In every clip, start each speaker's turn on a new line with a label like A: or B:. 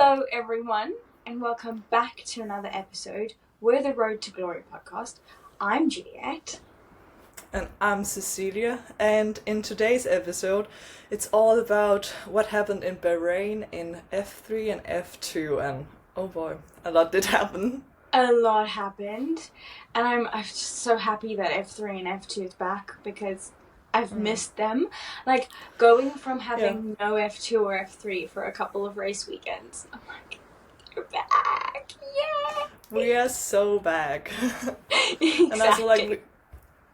A: Hello, everyone, and welcome back to another episode. We're the Road to Glory podcast. I'm Juliet.
B: And I'm Cecilia, and in today's episode, it's all about what happened in Bahrain in F3 and F2, and oh boy, a lot did happen.
A: A lot happened, and I'm just so happy that F3 and F2 is back because I've missed them. Like, going from having no F2 or F3 for a couple of race weekends, I'm like, you're back, yeah!
B: We are so back.
A: Exactly.
B: And also, like,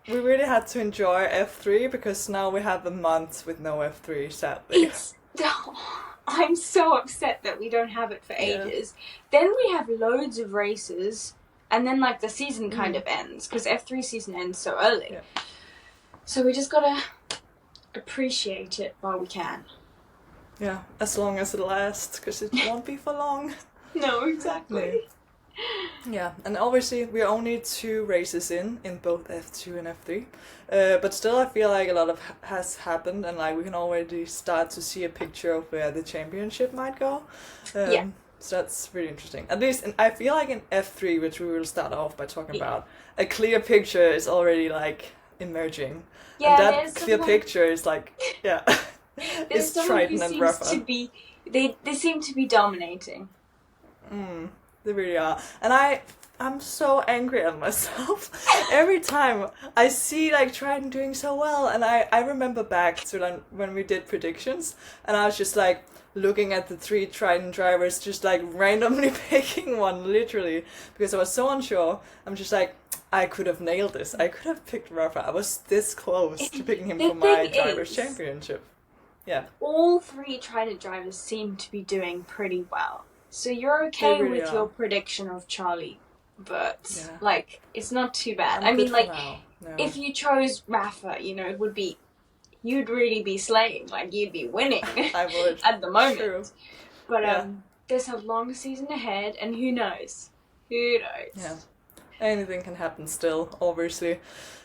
B: we really had to enjoy F3 because now we have a month with no F3, sadly.
A: I'm so upset that we don't have it for ages. Then we have loads of races, and then like the season kind of ends because F3 season ends so early. Yeah. So we just gotta appreciate it while we can.
B: Yeah, as long as it lasts, because it won't be for long.
A: No, exactly.
B: Yeah, and obviously we're only 2 races in both F2 and F3, but still I feel like a lot of has happened, and like we can already start to see a picture of where the championship might go. So that's really interesting. At least, and I feel like in F3, which we will start off by talking about, a clear picture is already like emerging. Yeah, and that clear picture is like, it's Triton and Rafa.
A: They seem to be dominating.
B: They really are. And I'm so angry at myself. Every time I see like Triton doing so well, and I remember back to like, when we did predictions, and I was just like looking at the 3 Triton drivers, just like randomly picking one, literally, because I was so unsure. I'm just like, I could have nailed this. I could have picked Rafa. I was this close to picking him for my Drivers' Championship. Yeah.
A: All 3 Triton drivers seem to be doing pretty well. So you're okay really with your prediction of Charlie, but like it's not too bad. I mean, like if you chose Rafa, you know, it would be, you'd really be slaying. Like you'd be winning.
B: I would
A: at the moment.
B: True.
A: But there's a long season ahead, and who knows? Who knows?
B: Yeah, anything can happen still, obviously.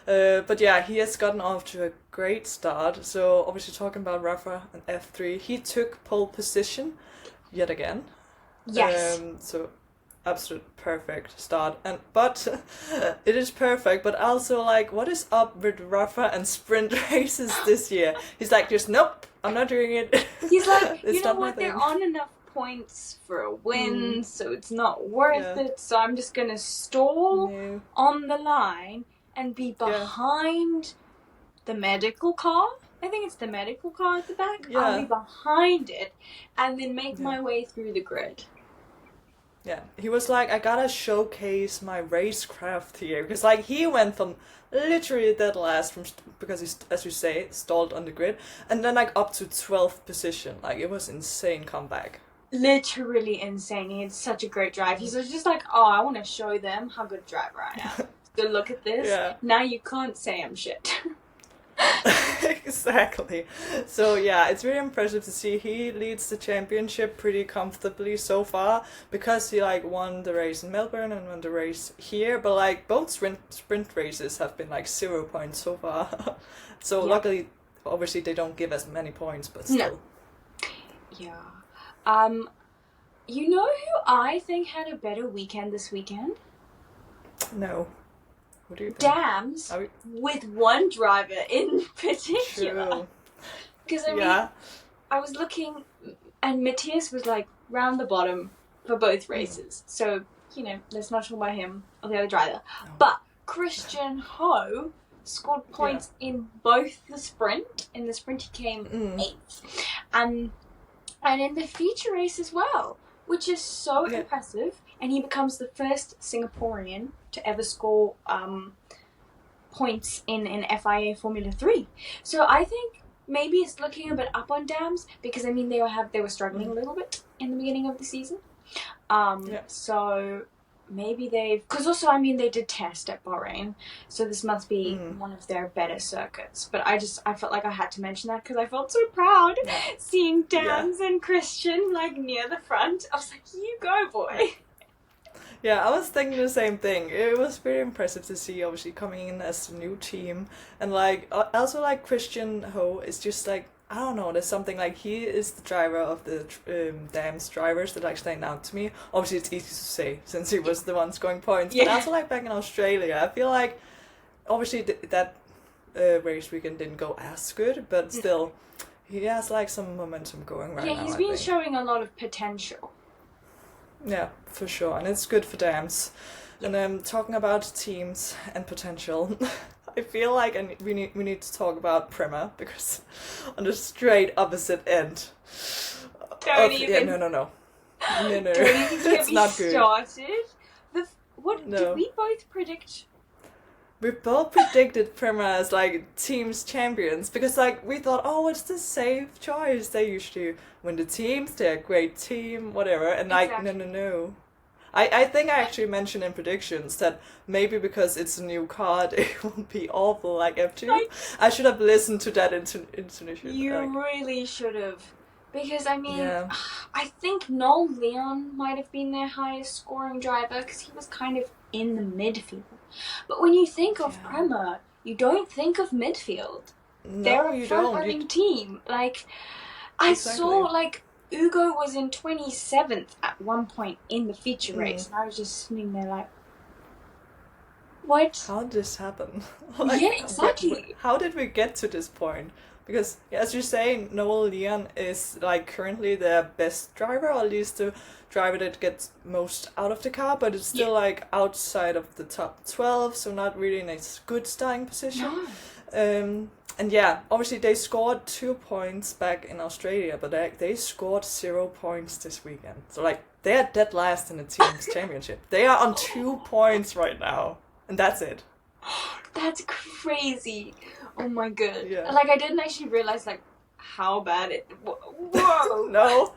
B: But yeah, he has gotten off to a great start. So obviously talking about Rafa and F3, he took pole position yet again.
A: Yes.
B: So absolute perfect start, but it is perfect. But also, like, what is up with Rafa and sprint races this year? He's like, just nope, I'm not doing it.
A: He's like, you know what? They're on enough points for a win, so it's not worth it. So I'm just gonna stall on the line and be behind the medical car. I think it's the medical car at the back. Yeah. I'll be behind it and then make my way through the grid.
B: Yeah, he was like, I gotta showcase my racecraft here. Because, like, he went from literally dead last because he, as you say, stalled on the grid. And then, like, up to 12th position. Like, it was insane comeback.
A: Literally insane. He had such a great drive. He's just like, oh, I want to show them how good a driver I am. So look at this. Yeah. Now you can't say I'm shit.
B: Exactly. So yeah, it's really impressive to see he leads the championship pretty comfortably so far, because he like won the race in Melbourne and won the race here, but like both sprint races have been like 0 points so far. So luckily, obviously they don't give us many points, but still.
A: No. Yeah. You know who I think had a better weekend this weekend?
B: No. What do you think?
A: Dams with one driver in particular.
B: True.
A: Because I mean, I was looking, and Matthias was like round the bottom for both races. So, you know, let's not talk about him or the other driver. No. But Christian Ho scored points in both the sprint. In the sprint, he came 8th, and in the feature race as well, which is so impressive. And he becomes the first Singaporean to ever score points in FIA Formula 3. So I think maybe it's looking a bit up on Dams, because I mean they were struggling a little bit in the beginning of the season. So maybe because also I mean they did test at Bahrain, so this must be one of their better circuits. But I felt like I had to mention that because I felt so proud seeing Dams and Christian like near the front. I was like, you go, boy.
B: Yeah, I was thinking the same thing. It was very impressive to see, obviously, coming in as a new team. And, like, also, like, Christian Ho is just, like, I don't know, there's something like he is the driver of the Dams drivers that like stand out to me. Obviously it's easy to say since he was the one scoring points, but also like back in Australia, I feel like obviously that race weekend didn't go as good, but still he has like some momentum going right now.
A: Yeah, he's been showing a lot of potential.
B: Yeah, for sure, and it's good for Dams. And talking about teams and potential, I feel like we need to talk about Prema, because on the straight opposite end.
A: Don't even.
B: No.
A: Don't even get me started. Did we both predict?
B: We both predicted Prema as like teams champions, because like we thought, oh, it's the safe choice. They usually win the teams. They're a great team, whatever. And
A: exactly.
B: like no. I think I actually mentioned in predictions that maybe because it's a new card, it will be awful like F2. I should have listened to that intuition.
A: You really should have. Because, I mean, I think Noel Leon might have been their highest scoring driver because he was kind of in the midfield. But when you think of Prema, you don't think of midfield.
B: No,
A: they're a front-running team. Like, I saw, like, Ugo was in 27th at one point in the feature race, and I was just sitting there like, what?
B: How did this happen?
A: Yeah, exactly.
B: How did we get to this point? Because, as you say, Noel Leon is like currently their best driver, or at least the driver that gets most out of the car, but it's still like outside of the top 12, so not really in a good starting position. No. And yeah, obviously they scored 2 points back in Australia, but they scored 0 points this weekend. So like they are dead last in the team's championship. They are on 2 points right now, and that's it.
A: That's crazy. Oh my god.
B: Yeah.
A: Like I didn't actually realize like how bad it. Whoa.
B: No,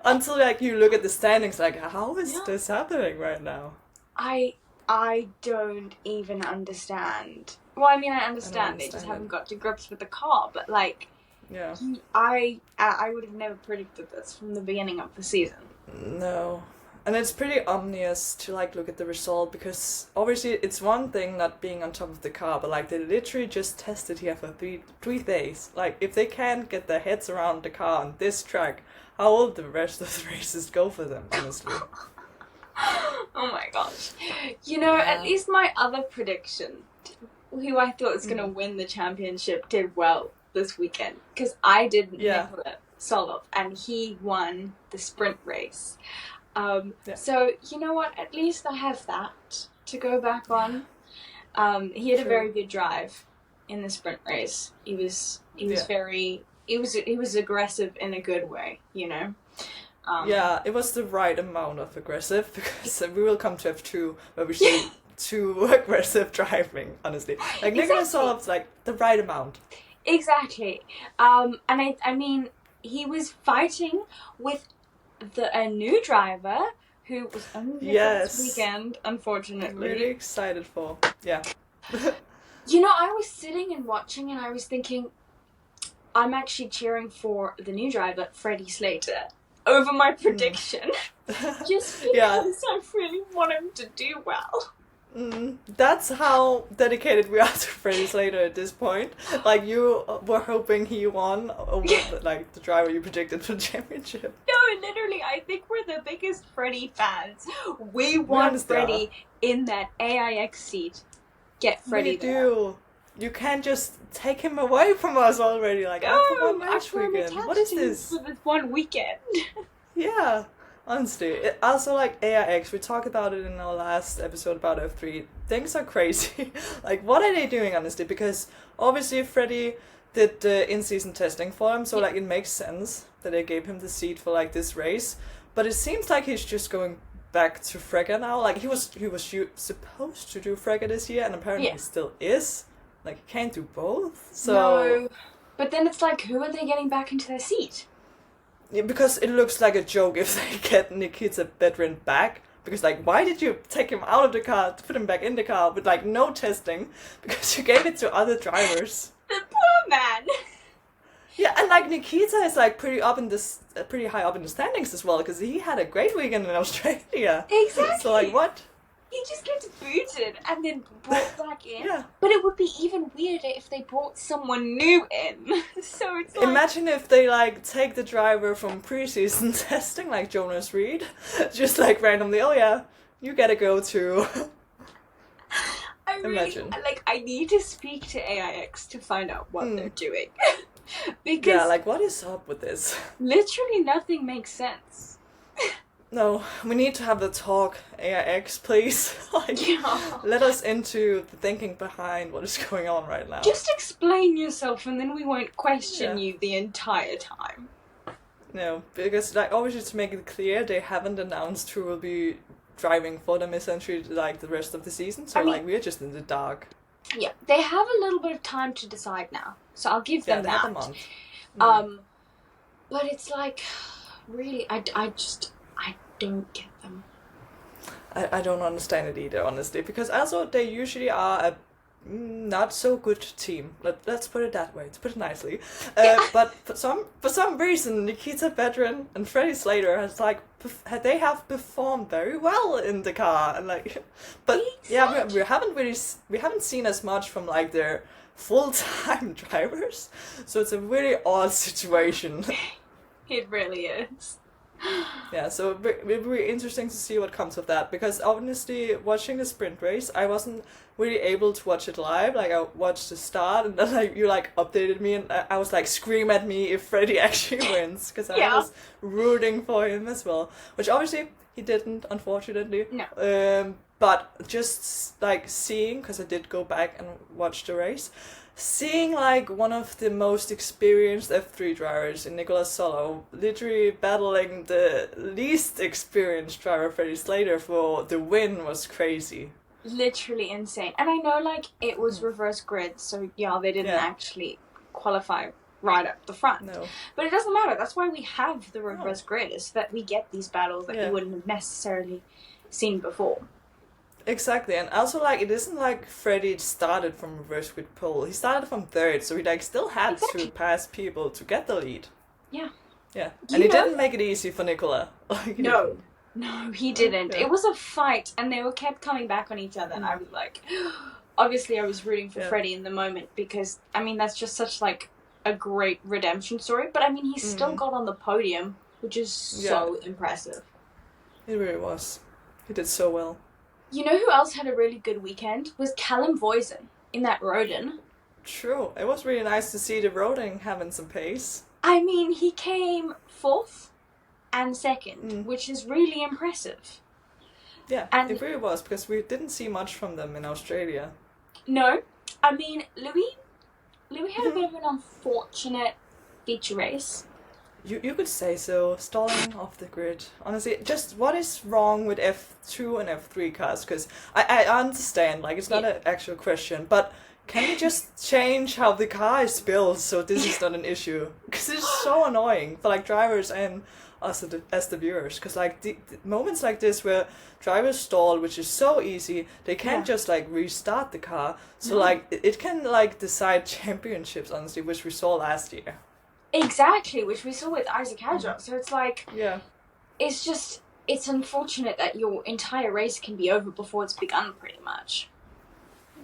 B: until like you look at the standings, like how is this happening right now?
A: I don't even understand. Well, I mean, I understand. They just haven't got to grips with the car, but like, I would have never predicted this from the beginning of the season.
B: No, and it's pretty obvious to like look at the result, because obviously it's one thing not being on top of the car, but like they literally just tested here for three days. Like if they can't get their heads around the car on this track, how will the rest of the races go for them? Honestly.
A: Oh my gosh. You know, at least my other prediction, who I thought was going to win the championship, did well this weekend. Because I did Nikola Solov, and he won the sprint race. So, you know what? At least I have that to go back on. He had a very good drive in the sprint race. He was aggressive in a good way, you know?
B: It was the right amount of aggressive, because we will come to F2 where we see too aggressive driving, honestly. Like Nikola Solov's like the right amount. Exactly.
A: And I mean, he was fighting with a new driver who was only here this weekend, unfortunately.
B: Really excited for. Yeah.
A: You know, I was sitting and watching and I was thinking, I'm actually cheering for the new driver, Freddie Slater, over my prediction. Just because I really want him to do well.
B: That's how dedicated we are to Freddie Slater at this point. Like, you were hoping he won over like the driver you predicted for the championship.
A: No, literally, I think we're the biggest Freddie fans. We want Freddie in that AIX seat. Get Freddie there. We do.
B: You can't just take him away from us already, like, after one match weekend. What is this?
A: For this one weekend.
B: Yeah. Honestly, also like AIX, we talked about it in our last episode about F3. Things are crazy. Like, what are they doing, honestly? Because obviously Freddie did the in-season testing for him, so like it makes sense that they gave him the seat for like this race. But it seems like he's just going back to Frega now. Like he was supposed to do Frega this year, and apparently he still is. Like he can't do both. So
A: no, but then it's like, who are they getting back into their seat?
B: Yeah, because it looks like a joke if they get Nikita Bedrin back. Because, like, why did you take him out of the car to put him back in the car with, like, no testing? Because you gave it to other drivers.
A: The poor man!
B: Yeah, and, like, Nikita is, like, pretty high up in the standings as well, because he had a great weekend in Australia.
A: Exactly!
B: So, like, what?
A: He just gets booted and then brought back in.
B: Yeah.
A: But it would be even weirder if they brought someone new in. So it's like...
B: Imagine if they, like, take the driver from preseason testing, like Jonas Reed, just, like, randomly, oh yeah, you gotta go to... Imagine.
A: I need to speak to AIX to find out what they're doing. Because...
B: Yeah, like, what is up with this?
A: Literally nothing makes sense.
B: No, we need to have the talk, AIX, please. Like, let us into the thinking behind what is going on right now.
A: Just explain yourself and then we won't question you the entire time.
B: No, because, like, obviously to make it clear, they haven't announced who will be driving for them essentially, like, the rest of the season. So, like, we're just in the dark.
A: Yeah, they have a little bit of time to decide now. So I'll give them that.
B: Have a month.
A: But it's like, really, I don't get them.
B: I don't understand it either, honestly, because also they usually are a not so good team. Let's put it that way, to put it nicely. But for some reason, Nikita Bedrin and Freddie Slater they have performed very well in the car, and like, but yeah, we haven't seen as much from like their full-time drivers, so it's a really odd situation.
A: It really is.
B: Yeah, so it'll be interesting to see what comes of that, because honestly, watching the sprint race, I wasn't really able to watch it live. Like, I watched the start, and then like you like updated me, and I was like, scream at me if Freddie actually wins, because I was rooting for him as well, which obviously he didn't, unfortunately.
A: No.
B: But just like seeing, because I did go back and watch the race, seeing like one of the most experienced F3 drivers in Nicolas Solo literally battling the least experienced driver Freddie Slater for the win was crazy.
A: Literally insane. And I know like it was reverse grid, so they didn't actually qualify right up the front.
B: No.
A: But it doesn't matter. That's why we have the reverse grid, is that we get these battles that we wouldn't have necessarily seen before.
B: Exactly, and also like it isn't like Freddie started from reverse grid pole. He started from third, so he like still had to pass people to get the lead.
A: Yeah.
B: Yeah, and he didn't make it easy for Nicola.
A: No, he didn't. Yeah. It was a fight, and they kept coming back on each other, and I was like, obviously I was rooting for Freddie in the moment, because I mean that's just such like a great redemption story. But I mean he still got on the podium, which is so impressive.
B: It really was. He did so well.
A: You know who else had a really good weekend? Was Callum Voisin in that Rodin.
B: True. It was really nice to see the Rodin having some pace.
A: I mean, he came 4th and 2nd, which is really impressive.
B: Yeah, and it really was, because we didn't see much from them in Australia.
A: No. I mean, Louis had a bit of an unfortunate feature race.
B: You could say so, stalling off the grid. Honestly, just what is wrong with F2 and F3 cars? Because I understand, like, it's not an actual question, but can we just change how the car is built so this is not an issue? Because it's so annoying for, like, drivers and us as the viewers. Because, like, the moments like this where drivers stall, which is so easy, they can't just, like, restart the car. So, like, it can, like, decide championships, honestly, which we saw last year.
A: Exactly, which we saw with Isaac Hadrock. So it's like, it's unfortunate that your entire race can be over before it's begun, pretty much.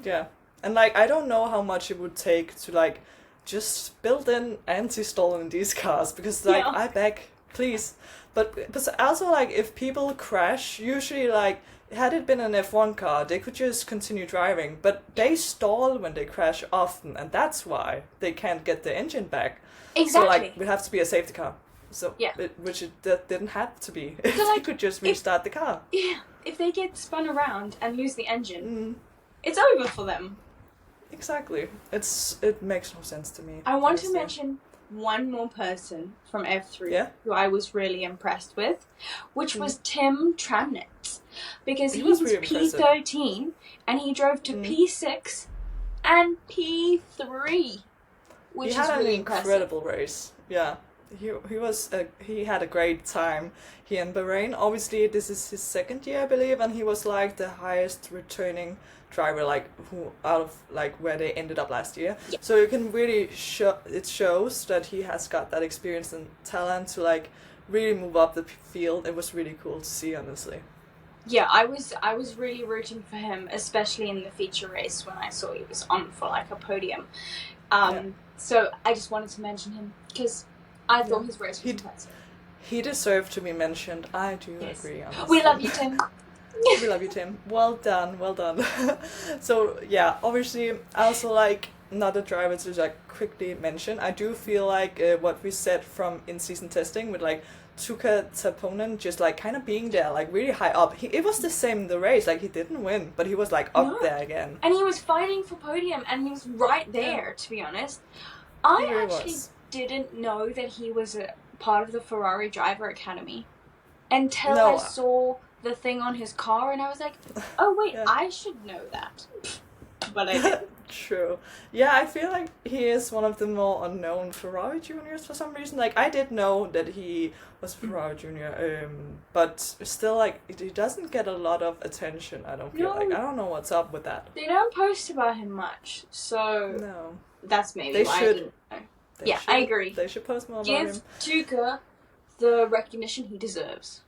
A: Yeah,
B: and like, I don't know how much it would take to like, just build in anti-stall in these cars, because like, I beg, please. But also like, if people crash, usually like, had it been an F1 car, they could just continue driving, but they stall when they crash often, and that's why they can't get the engine back.
A: Exactly.
B: So, like, it have to be a safety car. So, that didn't have to be. So, like, they could just restart the car.
A: Yeah. If they get spun around and lose the engine, it's over for them.
B: Exactly. It makes no sense to me.
A: I want to mention one more person from F3 who I was really impressed with, which was Tim Tramnitz. Because he was really P13 and he drove to P6 and P3. Which
B: he had
A: is really
B: an incredible race. Yeah, he had a great time here in Bahrain. Obviously, this is his 2nd year, I believe, and he was like the highest returning driver, like who out of like where they ended up last year. Yeah. So you can really it shows that he has got that experience and talent to like really move up the field. It was really cool to see, honestly.
A: Yeah, I was really rooting for him, especially in the feature race when I saw he was on for like a podium. So I just wanted to mention him because I thought his race was impressive.
B: He deserved to be mentioned. I do agree on this.
A: We love you, Tim.
B: We love you, Tim. Well done, well done. So yeah, obviously, I also like another driver to like quickly mention. I do feel like what we said from in-season testing with like Tuka Taponen just like kind of being there, like really high up. It was the same in the race. Like he didn't win, but he was like up there again.
A: And he was fighting for podium, and he was right there. To be honest, I actually didn't know that he was a part of the Ferrari Driver Academy until I saw the thing on his car, and I was like, oh wait, I should know that. But I didn't.
B: True. Yeah, I feel like he is one of the more unknown Ferrari juniors for some reason. Like, I did know that he was Ferrari junior, but still, like, he doesn't get a lot of attention, I don't feel like. I don't know what's up with that.
A: They don't post about him much, so that's maybe why I didn't know. I agree.
B: They should post more about him.
A: Give Tuka the recognition he deserves.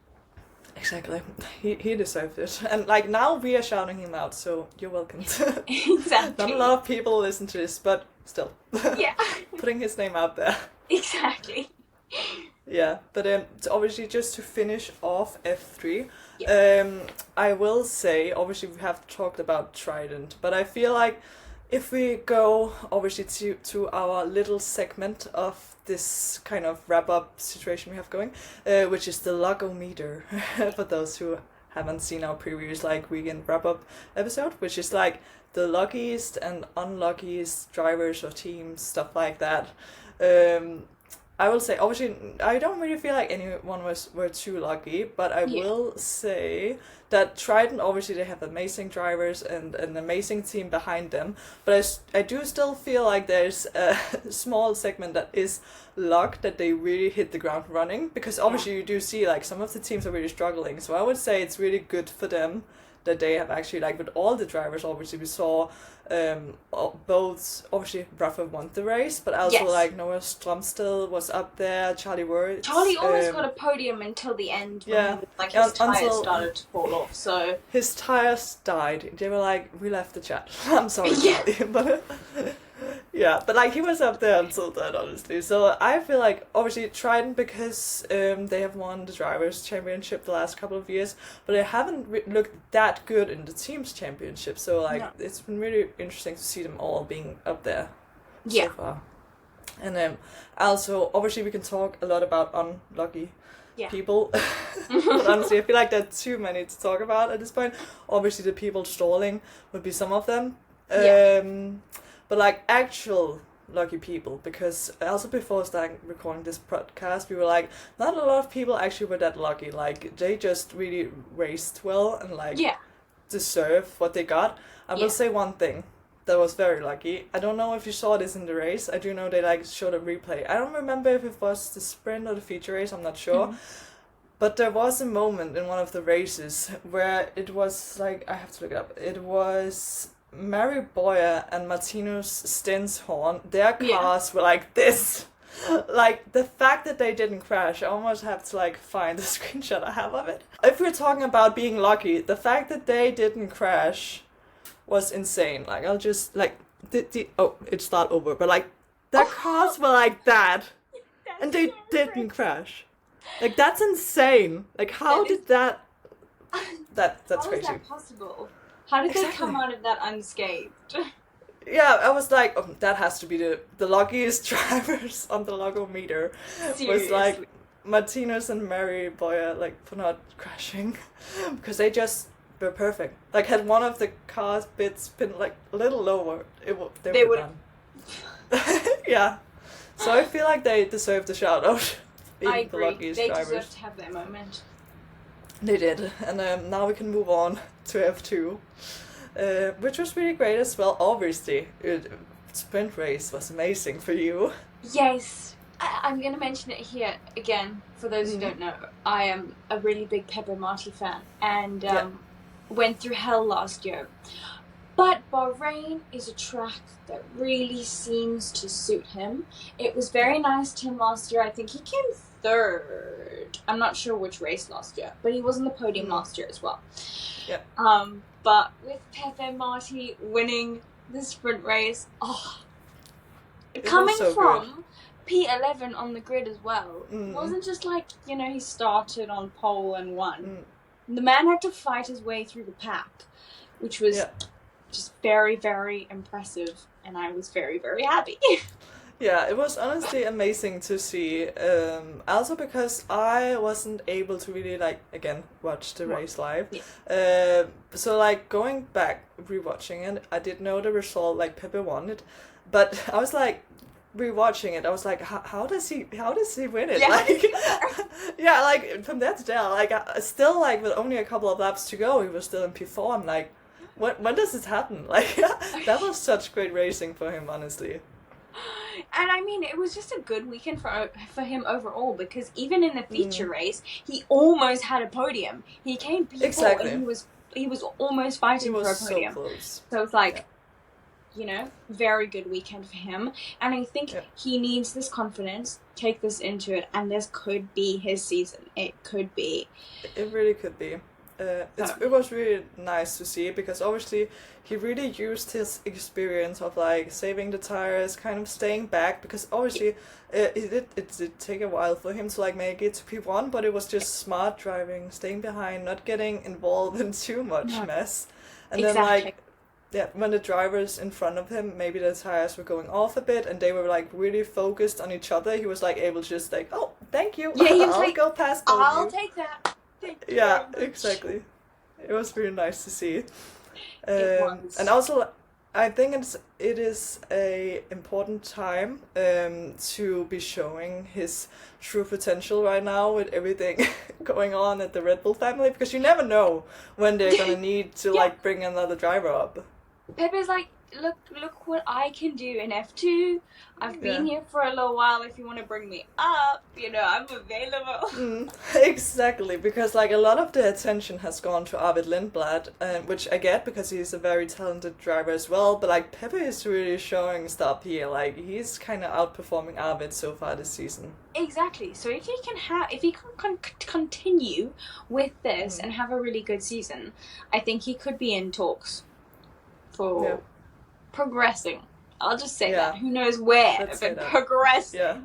B: Exactly. He deserved it. And like now we are shouting him out, so you're welcome.
A: Exactly.
B: Not a lot of people listen to this, but still.
A: Yeah.
B: Putting his name out there.
A: Exactly.
B: Yeah, but so obviously just to finish off F3, I will say, obviously we have talked about Trident, but I feel like if we go obviously to our little segment of this kind of wrap-up situation we have going, which is the logometer, for those who haven't seen our previous like weekend wrap-up episode, which is like the luckiest and unluckiest drivers or teams, stuff like that. I will say, obviously, I don't really feel like anyone were too lucky, but I will say that Trident, obviously, they have amazing drivers and an amazing team behind them, but I do still feel like there's a small segment that is luck, that they really hit the ground running, because obviously you do see, like, some of the teams are really struggling, so I would say it's really good for them that they have actually, like, with all the drivers, obviously, we saw both, obviously, Rafa won the race, but also, like, Noah Stromsted was up there, Charlie Wurz.
A: Charlie almost got a podium until the end when, like, his tires started to fall off, so...
B: His tires died. They were like, we left the chat. I'm sorry, Charlie, but... Yeah, but like he was up there until then, honestly. So I feel like obviously Trident, because they have won the drivers' championship the last couple of years, but they haven't looked that good in the teams' championship. So like it's been really interesting to see them all being up there so far. And then also obviously we can talk a lot about unlucky people. But honestly, I feel like there are too many to talk about at this point. Obviously, the people stalling would be some of them. But like actual lucky people, because also before starting recording this podcast, we were like, not a lot of people actually were that lucky. Like they just really raced well and like deserve what they got. I will say one thing that was very lucky. I don't know if you saw this in the race. I do know they like showed a replay. I don't remember if it was the sprint or the feature race. I'm not sure. But there was a moment in one of the races where it was like, I have to look it up. It was Mary Boyer and Martinus Stenshorn, their cars were like this. Like, the fact that they didn't crash, I almost have to, like, find the screenshot I have of it. If we're talking about being lucky, the fact that they didn't crash was insane. Like, I'll just, like, it's not over, but, like, their cars were like that, and they didn't crash. Like, that's insane. Like, how did that... That's crazy.
A: How is that possible? How did they come out of that unscathed?
B: Yeah, I was like, that has to be the luckiest drivers on the logometer.
A: Seriously?
B: Was like Martinez and Mary Boyer, like, for not crashing. Because they just were perfect. Like, had one of the cars bits been like a little lower, they would have done. Yeah. So I feel like they deserve the shout out.
A: I agree. They deserve to have their moment.
B: They did, and now we can move on to F2, which was really great as well. Obviously, sprint race was amazing for you.
A: Yes, I'm going to mention it here again for those who don't know. I am a really big Pepe Marti fan, and went through hell last year. But Bahrain is a track that really seems to suit him. It was very nice to him last year. I think he came 3rd. I'm not sure which race last year, but he was on the podium last year as well.
B: Yeah.
A: But with Pepe Marti winning the sprint race, coming
B: so
A: from P11 on the grid as well, it
B: Mm.
A: wasn't just like, he started on pole and won. The man had to fight his way through the pack, which was just very, very impressive, and I was very, very happy.
B: Yeah, it was honestly amazing to see. Also because I wasn't able to really watch the race live.
A: Yeah.
B: So like going back rewatching it, I did know the result. Like Pepe won it, but I was like rewatching it. I was like, how does he win it?
A: Yeah,
B: Like, yeah, like from that to there, like still like with only a couple of laps to go, he was still in P4. I'm like, when does this happen? Like that was such great racing for him, honestly.
A: And I mean, it was just a good weekend for him overall, because even in the feature race, he almost had a podium. He came P4
B: Exactly.
A: and he was almost fighting for a podium.
B: So close.
A: So it's like, very good weekend for him. And I think he needs this confidence, take this into it, and this could be his season. It could be.
B: It really could be. It was really nice to see, because obviously he really used his experience of like saving the tires, kind of staying back, because obviously it did take a while for him to like make it to P1, but it was just smart driving, staying behind, not getting involved in too much mess. And
A: exactly.
B: then when the drivers in front of him, maybe the tires were going off a bit and they were like really focused on each other, he was like able to just like, oh, thank you,
A: Yeah, he was
B: I'll
A: like,
B: go past
A: I'll take that.
B: Yeah, exactly. It was really nice to see.
A: It was.
B: And also, I think it is a important time to be showing his true potential right now with everything going on at the Red Bull family, because you never know when they're gonna need to like bring another driver up.
A: Pepe's like, look what I can do in F2. I've been here for a little while. If you want to bring me up, I'm available.
B: Exactly, because like a lot of the attention has gone to Arvid Lindblad, which I get because he's a very talented driver as well. But like Pepe is really showing stuff here. Like he's kind of outperforming Arvid so far this season.
A: Exactly. So if he can continue with this and have a really good season, I think he could be in talks for progressing. I'll just say that. Who knows where, but progressing.
B: Yeah.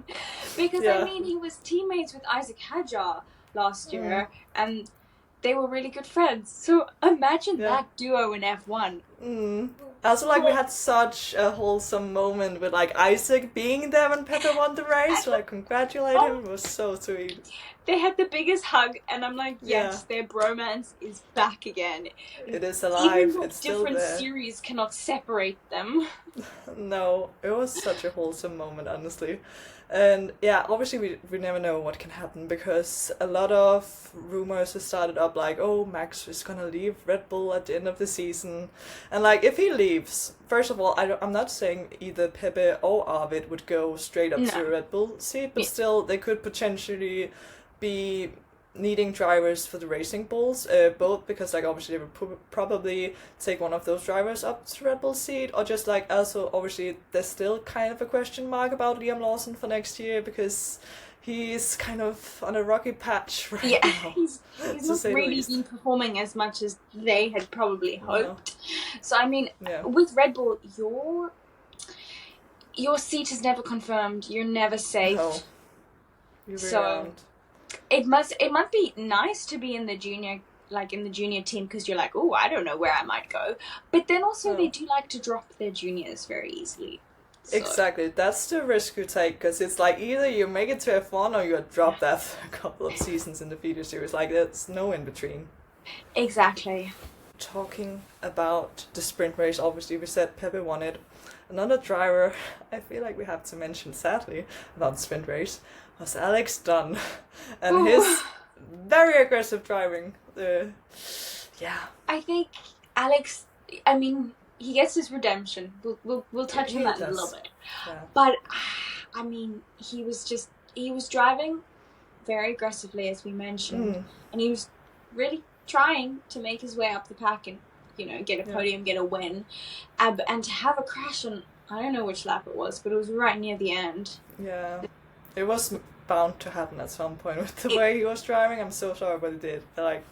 A: Because, I mean, he was teammates with Isaac Hadjar last year, and they were really good friends. So imagine that duo in F1.
B: Also, like, we had such a wholesome moment with, like, Isaac being there when Pepe won the race. Like, congratulate him. It was so sweet.
A: They had the biggest hug, and I'm like, yes, their bromance is back again.
B: It is alive.
A: Even
B: it's still there.
A: different series cannot separate them.
B: No, it was such a wholesome moment, honestly. And yeah, obviously we never know what can happen, because a lot of rumors have started up like, oh, Max is gonna leave Red Bull at the end of the season. And like, if he leaves, first of all, I'm not saying either Pepe or Arvid would go straight up to the Red Bull seat, but still they could potentially be needing drivers for the Racing Bulls, both because like obviously they would probably take one of those drivers up to Red Bull seat, or just like also obviously there's still kind of a question mark about Liam Lawson for next year, because he's kind of on a rocky patch right now.
A: He's not really been performing as much as they had probably hoped. So I mean, with Red Bull, your seat is never confirmed. You're never safe.
B: No, you really aren't.
A: It might be nice to be in the junior team, because you're like, oh, I don't know where I might go. But then also they do like to drop their juniors very easily. So.
B: Exactly, that's the risk you take, because it's like either you make it to F1 or you drop that for a couple of seasons in the feeder series. Like there's no in between.
A: Exactly.
B: Talking about the sprint race, obviously we said Pepe won it. Another driver I feel like we have to mention, sadly, about the sprint race was Alex Dunn and his very aggressive driving.
A: I think Alex, I mean, he gets his redemption. We'll touch on that in a little bit. Yeah. But I mean, he was driving very aggressively, as we mentioned, and he was really trying to make his way up the pack and get a podium, get a win, and to have a crash on, I don't know which lap it was, but it was right near the end.
B: Yeah. It was bound to happen at some point with the way he was driving. I'm so sorry, but it did. Like,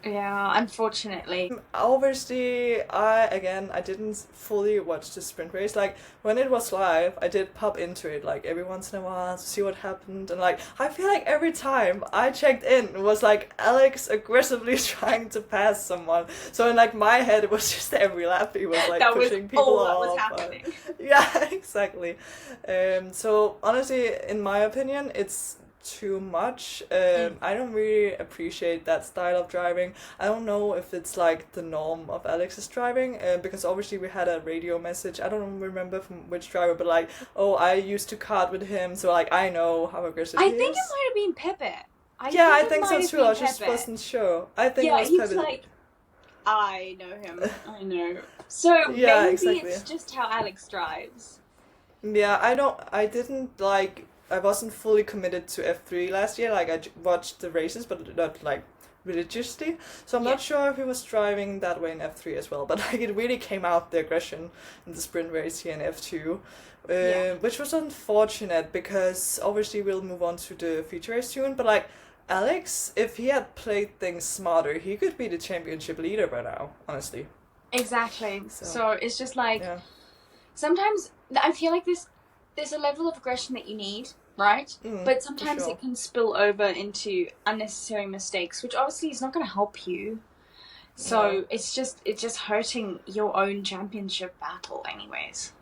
A: yeah, unfortunately.
B: obviously, I didn't fully watch the sprint race. Like, when it was live, I did pop into it, like, every once in a while to see what happened. And, like, I feel like every time I checked in, it was, like, Alex aggressively trying to pass someone. So, in, like, my head, it was just every lap he was, like, pushing people off.
A: That was happening.
B: Yeah, exactly. So, honestly, in my opinion, it's too much. I don't really appreciate that style of driving. I don't know if it's like the norm of Alex's driving, because obviously we had a radio message. I don't remember from which driver, but like, oh, I used to kart with him, so like I know how aggressive he is.
A: I think it might have been Pepe.
B: I think so too. I just wasn't sure. I think it was
A: he was
B: Pepe.
A: like, I know him. I know. So maybe exactly. It's just how Alex drives.
B: Yeah, I wasn't fully committed to F3 last year. Like, I watched the races, but not, like, religiously. So I'm not sure if he was driving that way in F3 as well. But, like, it really came out, the aggression in the sprint race here in F2. Which was unfortunate, because obviously we'll move on to the feature race soon. But, like, Alex, if he had played things smarter, he could be the championship leader by now, honestly.
A: Exactly. So it's just like, sometimes I feel like there's a level of aggression that you need, right? But sometimes it can spill over into unnecessary mistakes, which obviously is not going to help you. So it's just hurting your own championship battle anyways.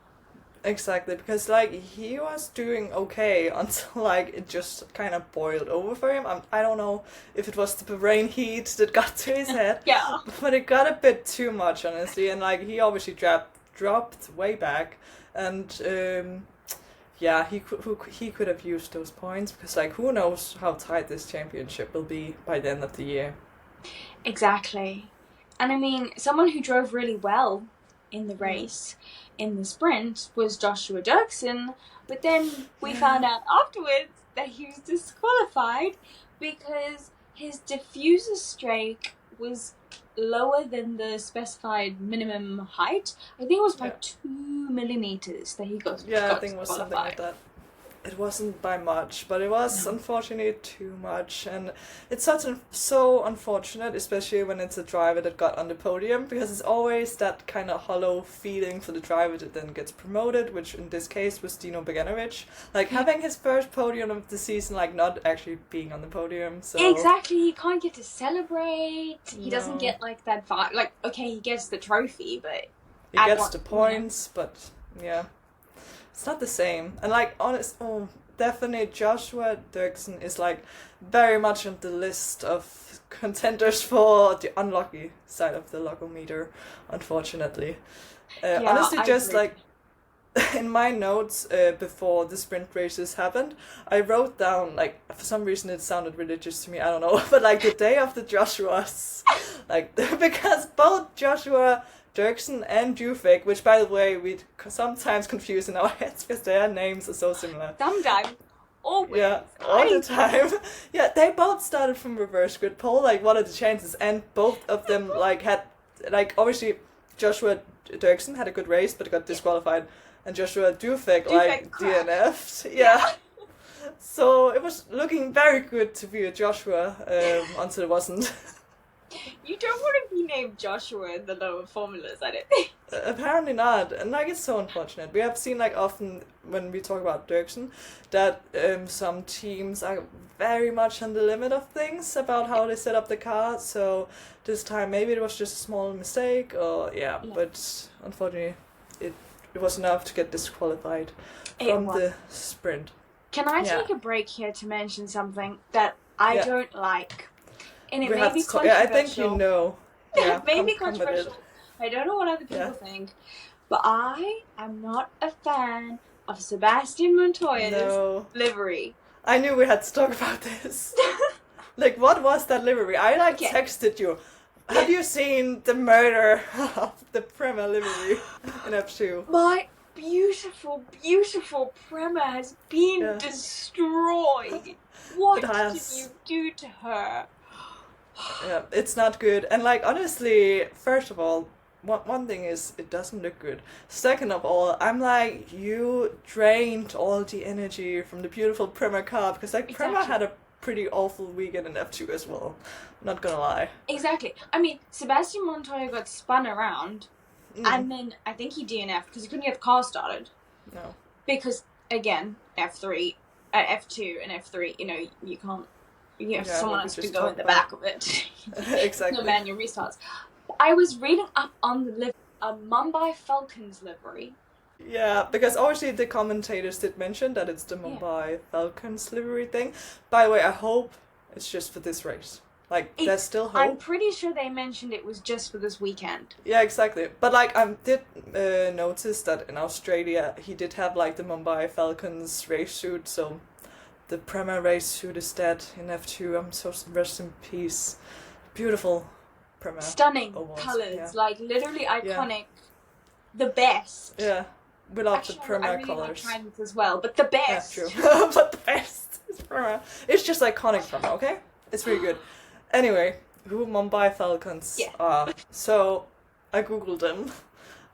B: Exactly, because like he was doing okay until like it just kind of boiled over for him. I don't know if it was the Bahrain heat that got to his head, but it got a bit too much, honestly. And like he obviously dropped way back, and he could have used those points, because like who knows how tight this championship will be by the end of the year.
A: Exactly. And I mean, someone who drove really well in the race, in the sprint, was Joshua Dirksen, but then we found out afterwards that he was disqualified because his diffuser strake was lower than the specified minimum height. I think it was by 2 millimeters that he got
B: I think it was something like that. It wasn't by much, but it was unfortunately too much, and it's so unfortunate, especially when it's a driver that got on the podium, because it's always that kind of hollow feeling for the driver that then gets promoted, which in this case was Dino Beganovic, like having his first podium of the season, like not actually being on the podium. So
A: exactly, he can't get to celebrate. He doesn't get like that vibe. Like, okay, he gets the trophy, but
B: he gets the points, but it's not the same. And like definitely Joshua Dirksen is like very much on the list of contenders for the unlucky side of the logometer, unfortunately. Honestly, just agree. Like in my notes before the sprint races happened, I wrote down, like, for some reason it sounded religious to me, I don't know, but like the day of the Joshuas, like, because both Joshua Dirksen and Jufik, which by the way we sometimes confuse in our heads because their names are so similar.
A: Sometimes. Always.
B: Yeah, all the time. Yeah, they both started from reverse grid pole, like what are the chances? And both of them like had, like, obviously Joshua Dirksen had a good race but got disqualified, and Joshua Jufik like DNF'd. Yeah. So it was looking very good to be a Joshua until it wasn't.
A: You don't want to be named Joshua in the lower formulas, I don't think.
B: Apparently not, and like it's so unfortunate. We have seen like often when we talk about Dirksen that some teams are very much on the limit of things about how they set up the car. So this time maybe it was just a small mistake, or but unfortunately it was enough to get disqualified from the sprint.
A: Can I take a break here to mention something that I don't like? And it may be controversial.
B: I think you know.
A: Yeah, it may be controversial. I don't know what other people think. But I am not a fan of Sebastian Montoya's livery.
B: I knew we had to talk about this. Like, what was that livery? I texted you. Have you seen the murder of the Prema livery in F2?
A: My beautiful, beautiful Prema has been destroyed. What did you do to her?
B: Yeah, it's not good. And like, honestly, first of all, one thing is it doesn't look good. Second of all, I'm like, you drained all the energy from the beautiful Prema car, because like Prema had a pretty awful weekend in F2 as well. Not gonna lie.
A: Exactly. I mean, Sebastian Montoya got spun around, and then I think he DNF'd because he couldn't get the car started.
B: No.
A: Because again, F2 and F3, you know, you can't. Someone has to go in the back of it.
B: Exactly.
A: No manual restarts. I was reading up on the livery, a Mumbai Falcons livery.
B: Yeah, because obviously the commentators did mention that it's the Mumbai Falcons livery thing. By the way, I hope it's just for this race. Like, there's still hope.
A: I'm pretty sure they mentioned it was just for this weekend.
B: Yeah, exactly. But like, I did notice that in Australia he did have like the Mumbai Falcons race suit, so the Prema race suit is dead in F2. I'm so rest in peace. Beautiful Prema.
A: Stunning
B: awards.
A: colours, like literally iconic. The best.
B: Yeah, we love
A: Actually,
B: the Prema
A: I really
B: colours.
A: like Tridents as well, but the best.
B: Yeah, true. But the best is Prema. It's just iconic Prema, okay? It's really good. Anyway, who Mumbai Falcons are. So, I googled them,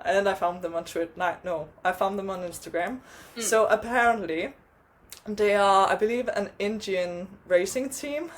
B: and I found them on Twitter. No, I found them on Instagram. So, apparently, they are, I believe, an Indian racing team.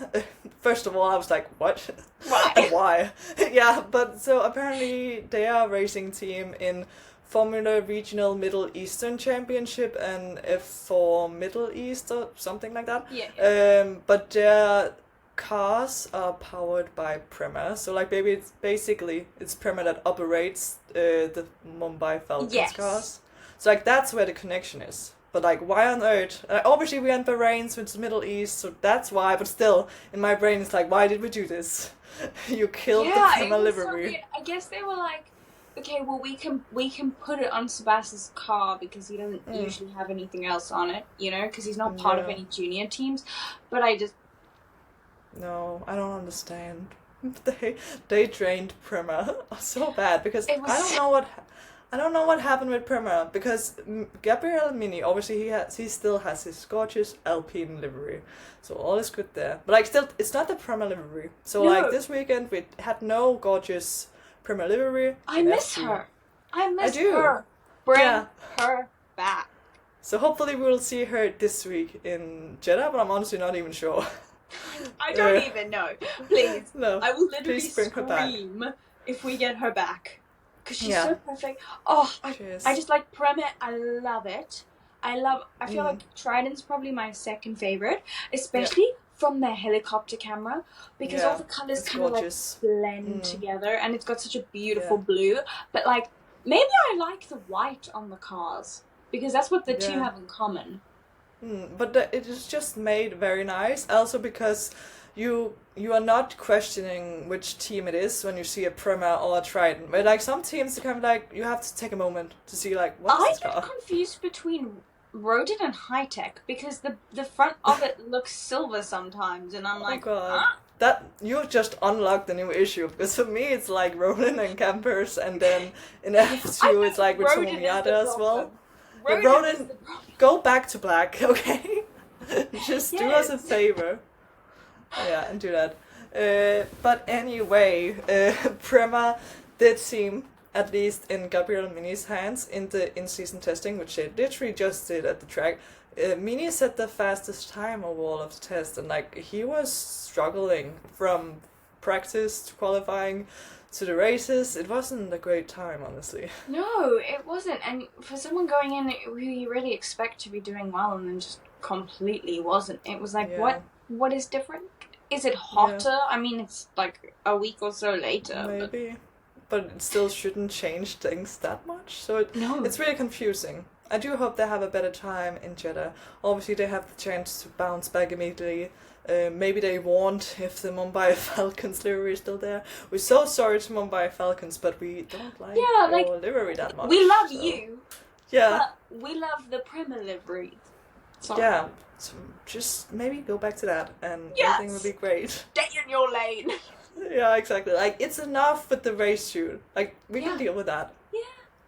B: First of all, I was like, what?
A: Why?
B: Why? Yeah, but so apparently they are a racing team in Formula Regional Middle Eastern Championship and F4 Middle East or something like that.
A: Yeah.
B: But their cars are powered by Prema. So like maybe it's Prema that operates the Mumbai Falcons cars. So like that's where the connection is. But like, why on earth? Obviously, we are in Bahrain, so it's the Middle East, so that's why. But still, in my brain, it's like, why did we do this? You killed the Prema livery.
A: So I guess they were like, okay, well, we can put it on Sebastian's car because he doesn't usually have anything else on it, you know, because he's not part of any junior teams. But
B: No, I don't understand. They drained Prema so bad because I don't know what happened with Prema, because Gabriel Mini, obviously he still has his gorgeous Alpine livery, so all is good there. But like still, it's not the Prema livery. So like this weekend we had no gorgeous Prema livery.
A: I miss her. I miss her. Bring her back.
B: So hopefully we'll see her this week in Jeddah, but I'm honestly not even sure.
A: I don't even know. Please.
B: No.
A: I will literally
B: scream
A: if we get her back. Because she's so perfect. Oh, I just like Prema. I love it. I feel like Trident's probably my second favourite. Especially from the helicopter camera. Because all the colours kind of like blend together. And it's got such a beautiful blue. But like, maybe I like the white on the cars. Because that's what the two have in common.
B: But it is just made very nice. Also because you are not questioning which team it is when you see a Prema or a Trident. But like some teams, are kind of like, you have to take a moment to see like, what's this car?
A: I get confused between Rodent and High Tech because the front of it looks silver sometimes, and I'm like,
B: that you just unlocked a new issue, because for me it's like Roland and Campers, and then in F2 it's like with Miata as well. Roland, go back to black, okay? Just do us a favor. Yeah, and do that. But anyway, Prema did seem, at least in Gabriel Mini's hands, in the in-season testing, which they literally just did at the track. Mini set the fastest time of all of the tests, and like he was struggling from practice to qualifying to the races. It wasn't a great time, honestly.
A: No, it wasn't. And for someone going in who you really expect to be doing well and then just completely wasn't, it was like, what is different? Is it hotter? Yeah. I mean, it's like a week or so later.
B: Maybe. But it still shouldn't change things that much. So it's really confusing. I do hope they have a better time in Jeddah. Obviously, they have the chance to bounce back immediately. Maybe they won't if the Mumbai Falcons livery is still there. We're so sorry to Mumbai Falcons, but we don't like your livery that much.
A: We love you.
B: Yeah.
A: But we love the Prema livery. Sorry.
B: Yeah. So just maybe go back to that and everything will be great.
A: Stay in your lane.
B: Yeah, exactly. Like, it's enough with the race suit. Like, we can deal with that.
A: Yeah.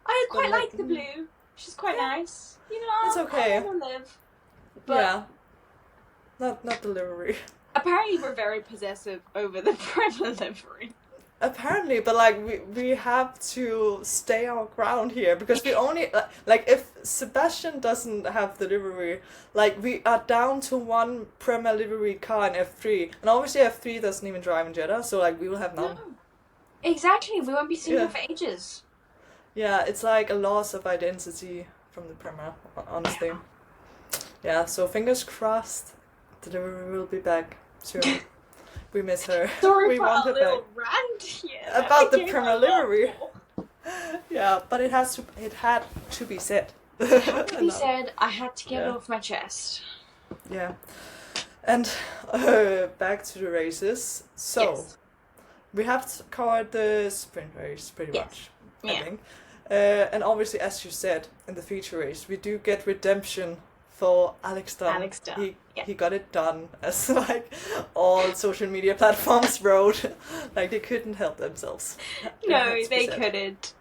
A: I quite like the blue. She's quite nice. You know,
B: it's okay.
A: I want to live. But
B: not the livery.
A: Apparently we're very possessive over the Prema livery.
B: Apparently, but like we have to stay our ground here because we only like if Sebastian doesn't have the livery, like we are down to one Premier livery car in F3, and obviously F3 doesn't even drive in Jeddah, so like we will have none.
A: No. Exactly, we won't be seeing him for ages.
B: Yeah, it's like a loss of identity from the Premier, honestly. Yeah, so fingers crossed, the livery will be back soon. We miss her.
A: Sorry
B: we
A: for
B: want
A: a
B: her
A: little
B: back.
A: rant here.
B: About the Premier livery. Yeah, but it had to be said.
A: It had to be said. I had to get it off my chest.
B: Yeah, and back to the races. So we have covered the sprint race pretty much, I think. And obviously, as you said, in the feature race, we do get redemption for Alex Dunn. He got it done, as like all social media platforms wrote. Like they couldn't help themselves.
A: No, they couldn't.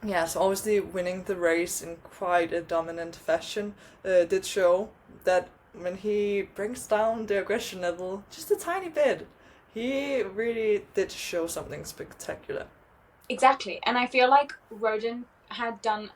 B: Yeah, so obviously winning the race in quite a dominant fashion did show that when he brings down the aggression level just a tiny bit, he really did show something spectacular.
A: Exactly, and I feel like Rodin had done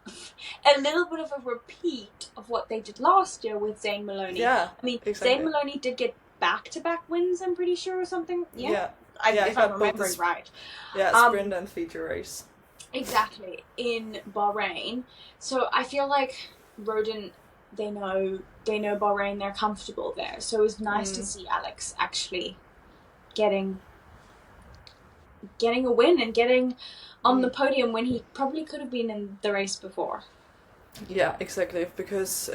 A: a little bit of a repeat of what they did last year with Zayn Maloney.
B: Yeah,
A: I mean,
B: exactly.
A: Zayn Maloney did get back-to-back wins, I'm pretty sure, or something.
B: Yeah.
A: If I'm remembering right.
B: Yeah, sprint and feature race.
A: Exactly, in Bahrain. So I feel like Rodin, they know Bahrain, they're comfortable there. So it was nice to see Alex actually getting a win and getting on the podium when he probably could have been in the race before.
B: Yeah, exactly, because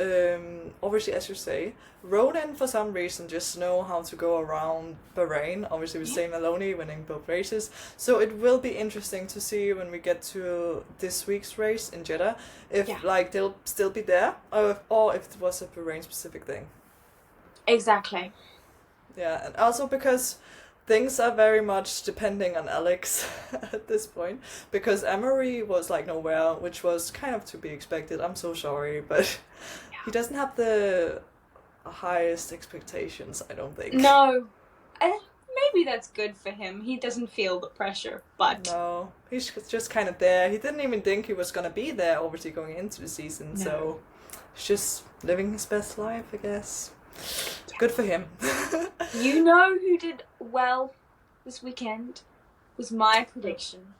B: obviously, as you say, Rodin for some reason just know how to go around Bahrain, obviously with Zayn Maloney winning both races, so it will be interesting to see when we get to this week's race in Jeddah, if like they'll still be there, or if it was a Bahrain specific thing.
A: Exactly.
B: Yeah, and also because things are very much depending on Alex at this point, because Emery was like nowhere, which was kind of to be expected. I'm so sorry, but he doesn't have the highest expectations, I don't think.
A: No, maybe that's good for him. He doesn't feel the pressure, but
B: no, he's just kind of there. He didn't even think he was gonna be there, obviously going into the season. No. So he's just living his best life, I guess. Yeah. Good for him.
A: You know who did well this weekend? Was my prediction.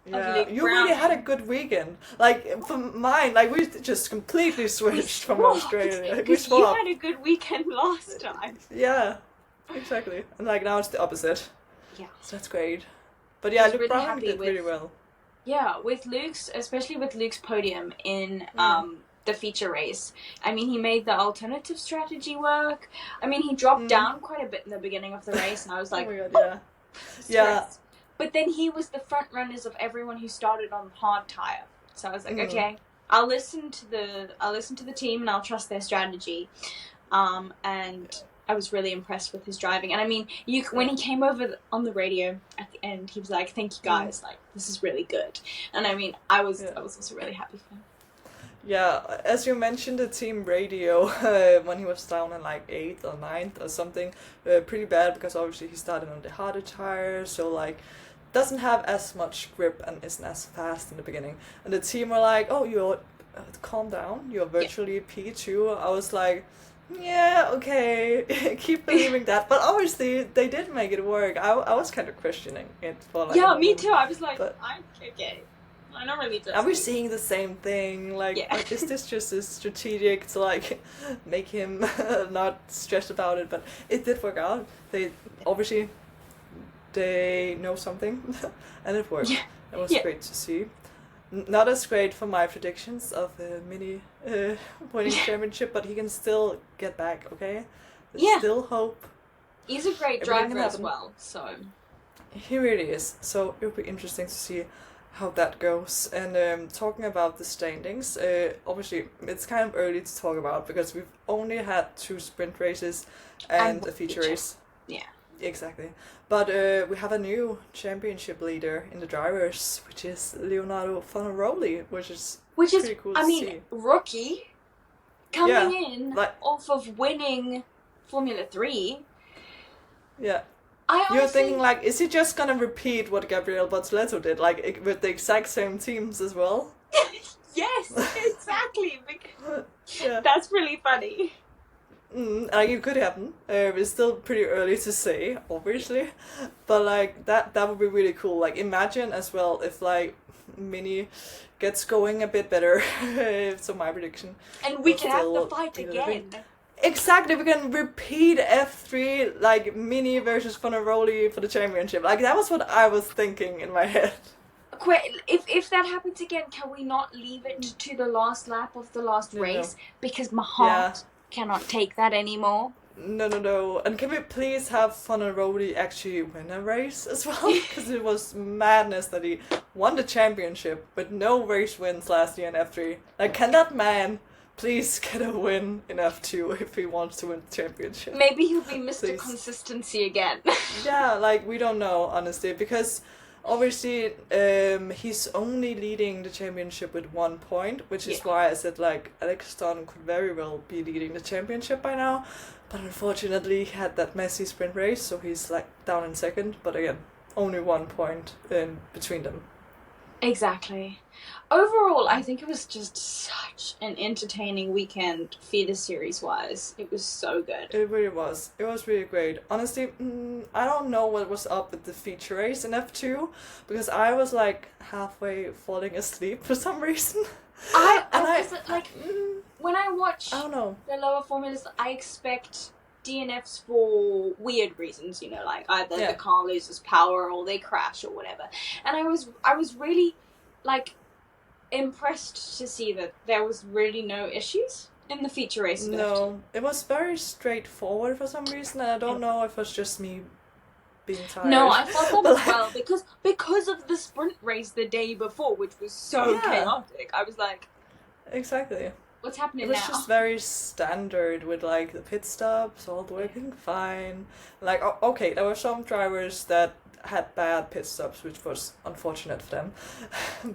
B: Yeah, you really had a good weekend. Like, for mine, like, we just completely switched from Australia.
A: Because you had a good weekend last time.
B: Yeah, exactly. And, like, now it's the opposite.
A: Yeah.
B: So that's great. But yeah, Luke
A: really
B: Brown did really well.
A: Yeah, with Luke's, especially with Luke's podium in the feature race. I mean, he made the alternative strategy work. I mean, he dropped down quite a bit in the beginning of the race, and I was like,
B: oh my God, yeah.
A: But then he was the front runners of everyone who started on hard tire. So I was like, okay, I'll listen to the team and I'll trust their strategy. And I was really impressed with his driving. And I mean, when he came over on the radio at the end, he was like, "Thank you guys, like this is really good." And I mean, I was also really happy for him.
B: Yeah, as you mentioned, the team radio when he was down in like 8th or 9th or something, pretty bad because obviously he started on the harder tire, so like doesn't have as much grip and isn't as fast in the beginning. And the team were like, "Oh, you're calm down, you're virtually P2." I was like, yeah, okay, keep believing that. But obviously they did make it work. I was kind of questioning it for like
A: me too. I was like, I'm okay. I don't really
B: are we seeing the same thing? Like, is this just as strategic to like make him not stressed about it? But it did work out. They obviously they know something, and it worked. Yeah. It was great to see. Not as great for my predictions of the mini winning championship, but he can still get back. Okay, there's still hope.
A: He's a great driver as well. So
B: he really is. So it'll be interesting to see how that goes. And talking about the standings, obviously it's kind of early to talk about because we've only had 2 sprint races and a feature race.
A: Yeah.
B: Exactly. But we have a new championship leader in the drivers, which is Leonardo Fornaroli, which is pretty cool to see.
A: Rookie coming in off of winning Formula 3.
B: Yeah. You're thinking, like, is he just gonna repeat what Gabriel Bortoleto did, like, with the exact same teams as well?
A: Yes, exactly. Yeah. That's really funny.
B: Like, it could happen. It's still pretty early to say, obviously. But, like, that would be really cool. Like, imagine as well if, like, Mini gets going a bit better. So my prediction.
A: And we can have the fight again.
B: Exactly, we can repeat F3, like, Mini versus Fonaroli for the championship. Like, that was what I was thinking in my head.
A: If that happens again, can we not leave it to the last lap of the last race? Because my heart cannot take that anymore.
B: No. And can we please have Fonaroli actually win a race as well? Because it was madness that he won the championship with no race wins last year in F3. Like, can that man please get a win in F2 if he wants to win the championship?
A: Maybe he'll be Mr. Consistency again.
B: Yeah, like, we don't know, honestly, because obviously he's only leading the championship with 1 point, which is why I said, like, Alex Stone could very well be leading the championship by now, but unfortunately he had that messy sprint race, so he's, like, down in second, but again, only 1 point in between them.
A: Exactly. Overall, I think it was just such an entertaining weekend, feeder series-wise. It was so good.
B: It really was. It was really great. Honestly, I don't know what was up with the feature race in F2, because I was, like, halfway falling asleep for some reason.
A: When I watch
B: I don't know.
A: the lower formulas, I expect DNFs for weird reasons, you know, like either the car loses power or they crash or whatever. And I was really, like, impressed to see that there was really no issues in the feature race.
B: No, it was very straightforward for some reason, and I don't know if it was just me being tired.
A: No, I thought that as well, because of the sprint race the day before, which was so chaotic. I was like,
B: exactly.
A: What's happening now?
B: It was just very standard with, like, the pit stops, all working fine. Like, okay, there were some drivers that had bad pit stops, which was unfortunate for them.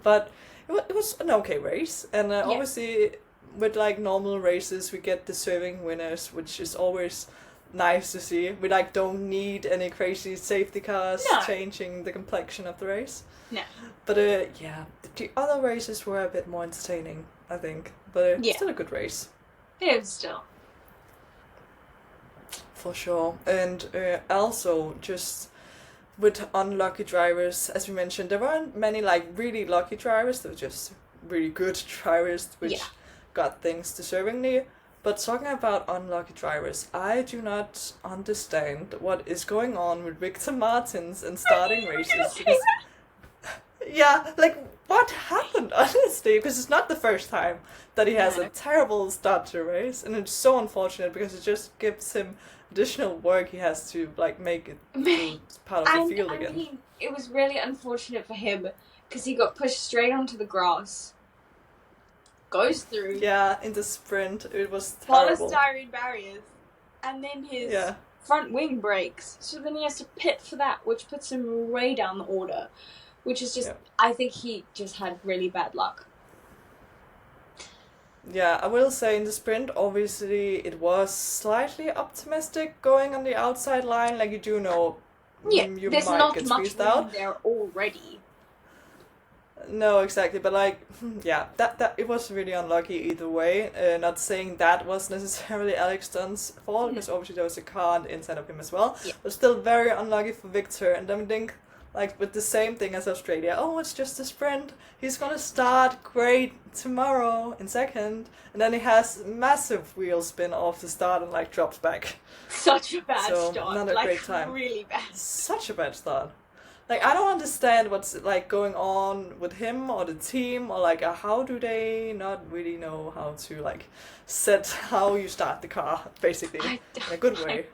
B: But it was an okay race. And obviously, with, like, normal races, we get deserving winners, which is always nice to see. We, like, don't need any crazy safety cars changing the complexion of the race.
A: No.
B: But, the other races were a bit more entertaining, I think. But it's still a good race.
A: It was still.
B: For sure. And also, just with unlucky drivers, as we mentioned, there weren't many, like, really lucky drivers. There were just really good drivers, which got things deservingly. But talking about unlucky drivers, I do not understand what is going on with Victor Martins and starting races. Yeah, like, what happened, honestly? Because it's not the first time that he has a terrible start to a race, and it's so unfortunate because it just gives him additional work he has to, like, make it part of the field again.
A: I mean, it was really unfortunate for him because he got pushed straight onto the grass, goes through.
B: Yeah, in the sprint, it was terrible.
A: Polystyrene barriers, and then his front wing breaks, so then he has to pit for that, which puts him way down the order. Which is just, I think he just had really bad luck.
B: Yeah, I will say in the sprint, obviously, it was slightly optimistic going on the outside line. Like, you do know you
A: there's
B: might
A: not
B: get
A: much
B: squeezed out
A: there already.
B: No, exactly. But, like, that it was really unlucky either way. Not saying that was necessarily Alex Dunn's fault, because obviously there was a car on the inside of him as well. Yeah. But still very unlucky for Victor. And then I think, like, with the same thing as Australia, it's just a sprint. He's gonna start great tomorrow in second, and then he has massive wheel spin off the start and, like, drops back.
A: Such a bad start.
B: Not a great time.
A: Really bad.
B: Such a bad start. Like, I don't understand what's, like, going on with him or the team, or, like, how do they not really know how to, like, set how you start the car, basically, in a good way.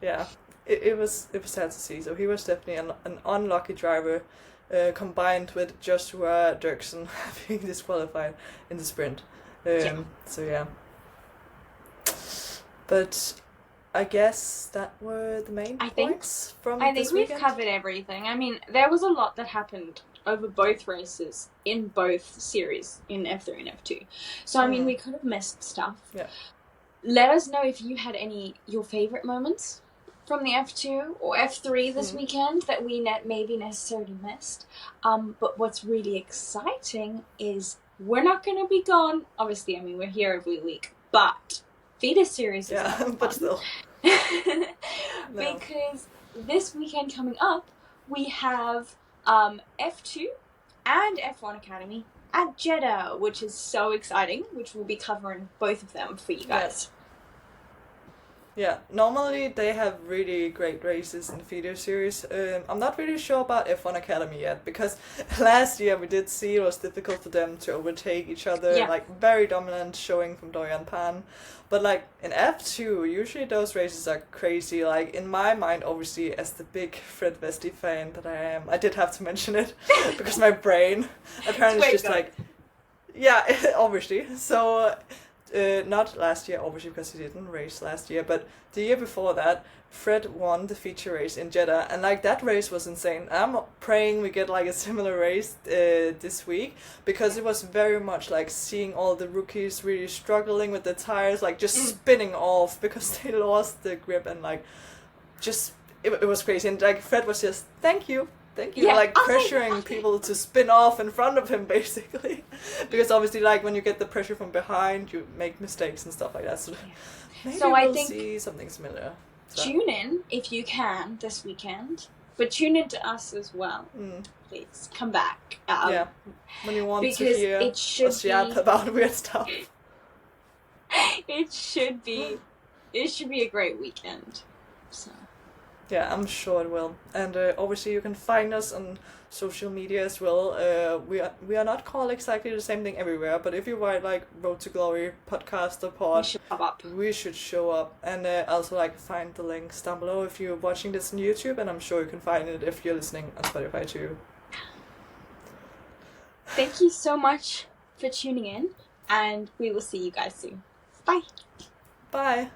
B: Yeah. It was sad to see. So he was definitely an unlucky driver, combined with Joshua Dirksen being disqualified in the sprint. So yeah. But I guess that were the main points from this weekend. I think we've
A: covered everything. I mean, there was a lot that happened over both races in both series, in F3 and F2. So I mean, we could have missed stuff.
B: Yeah.
A: Let us know if you had your favourite moments from the F2 or F3 this weekend that we maybe necessarily missed. But what's really exciting is we're not going to be gone. Obviously, I mean, we're here every week, but feeder series is
B: but still.
A: Because this weekend coming up, we have F2 and F1 Academy at Jeddah, which is so exciting, which we'll be covering both of them for you guys.
B: Yeah, normally they have really great races in the feeder series. I'm not really sure about F1 Academy yet, because last year we did see it was difficult for them to overtake each other, like very dominant showing from Dorian Pan. But like in F2, usually those races are crazy. Like in my mind, obviously, as the big Fred Vesti fan that I am, I did have to mention it, because my brain apparently is just like, yeah, obviously. So... not last year, obviously, because he didn't race last year, but the year before that, Fred won the feature race in Jeddah, and like that race was insane. I'm praying we get like a similar race this week, because it was very much like seeing all the rookies really struggling with the tires, like just spinning off because they lost the grip, and like just it was crazy. And like Fred was just thank you, like pressuring people to spin off in front of him, basically. Because obviously, like, when you get the pressure from behind, you make mistakes and stuff like that. So maybe we'll see something similar. So.
A: Tune in, if you can, this weekend. But tune in to us as well. Please, come back.
B: When you want to hear us yap about weird stuff.
A: It should be a great weekend. So...
B: Yeah, I'm sure it will. And obviously you can find us on social media as well. We are not called exactly the same thing everywhere, but if you write like Road to Glory podcast or pod, we should show up. And also like find the links down below if you're watching this on YouTube, and I'm sure you can find it if you're listening on Spotify too.
A: Thank you so much for tuning in, and we will see you guys soon. Bye.
B: Bye.